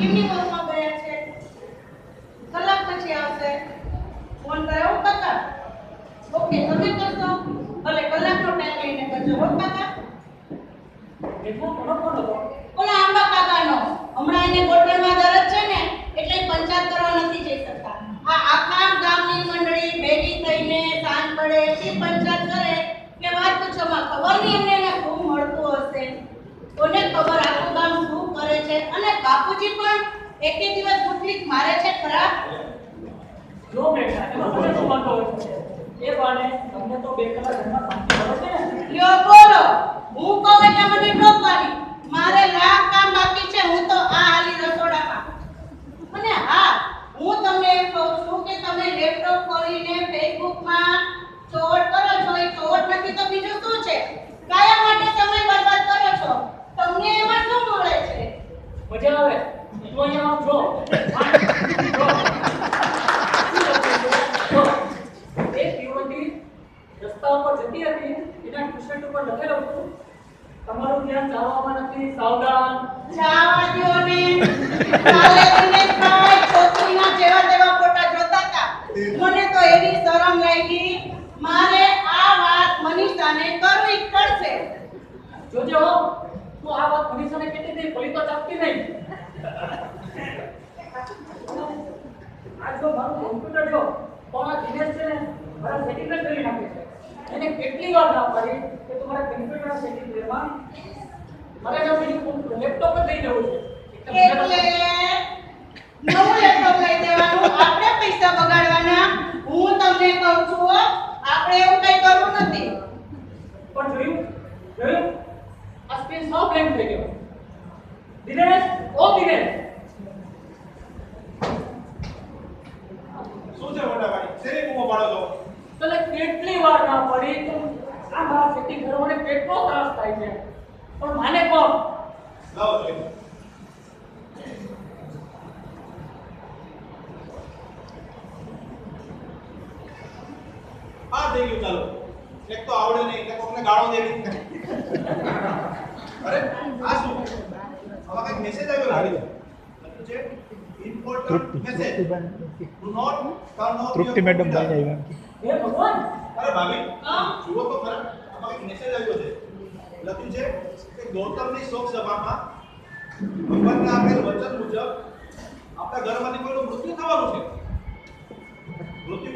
કેમની વર્કમાં ગયા છે? કલાક પછી આવશે. ફોન કરાવો કાકા. ઓકે, તમે કરશો? ભલે કલાકનો ટાઈમ લઈને કરજો હો કાકા. ઓલા આંબા કાકાનો હમણાં એને ગોઠણમાં દરજ છે ને એટલે પંચાયત કરવા નથી જઈ શકતા. આ આખા ગામની મંડળી ભેગી થઈને સાંજ પડે એટલી પંચાયત કરે કે વાત પૂછોમાં ખબર નહીં એમને એને શું મળતું હશે. કોને ખબર આખું ગામ શું કરે છે. અને બાપુજી પણ એકે દિવસ મુઠ્ઠી મારે છે ખરા? જો બેટા એમાં મને શું વાંધો હોય છે? એ બાને તમને તો બે કલાક ઘરમાં શાંતિ મળે છે ને. લ્યો બોલો. હું કહું એટલે મને ટોકવાની. મારે લાખ કામ બાકી છે. હું તો આ હાલી રસોડામાં. અને હા, હું તમને એમ કહું છું કે તમે લેપટોપ ખોલીને ફેસબુકમાં ચોટ કરો છો. એ ચોટ નથી તો બીજું શું છે? કયા માટે સમય બરબાદ કરો છો? તમને એમાં શું મળે છે? મજા આવે તો અહીંયા આવ જો. એક યુવતી રસ્તા ઉપર જતી હતી, એના ટી-શર્ટ ઉપર લખેલું હતું, તમારું ધ્યાન ચાલવામાં નથી, સાવધાન. જાવા દ્યો ને. કાલે દિનેશભાઈ છોકરીના જેવા તેવા ફોટા જોતા હતા. મને તો એવી શરમ લાગી. મારે આ વાત મનીષાને કરવી જ પડશે. જોજો હો, તું આ વાત મનીષાને કહેતી હતી, ભલી તો ચાપતી નહીં. આ જો મારું કોમ્પ્યુટર જો, પણ આ દિનેશ છે ને મારા સેટિંગ જ કરી નાખે છે. એને કેટલી વાર ના પાડી કે તમારા કમ્પ્યુટરના સેટિંગ લેવા મારે જો બીજું લેપટોપ જ લઈ જવું છે. એટલે નવું લેપટોપ લઈ દેવાનું, આપણે પૈસા બગાડવાના. હું તમને કહું છું, આપણે એવું કઈ કરવું નથી. પણ જોયું આ સ્ક્રીન સાવ બ્લેન્ક થઈ ગયો. દિનેશ, ઓ દિનેશ, શું છે મોટા ભાઈ? શેરી બૂમો પાડો છો? તને કેટલી વાર ના પડી તું આ મારા સેટિંગ કરવાને કેટલો ત્રાસ થાય છે, પણ માને કોણ? લાવો જોઈ. આ થઈ ગયું. ચાલો, એક તો આવડે નહીં એટલે કોકને ગાળો દેવી. અરે આ શું? આમાં કઈક મેસેજ આવ્યો લાગે છે. Important message. Do not turn off Trupti madam ભાઈ આવ્યા. હે ભગવાન, અરે ભાભી, હા? જુઓ તો ખરા, આમાં કઈક મેસેજ આવ્યો છે. લખ્યું છે કે ગૌતમની શોક સભામાં ભગવાનને આપેલ વચન મુજબ આપણા ઘરમાંથી કોઈનું મૃત્યુ થવાનું છે. મૃત્યુ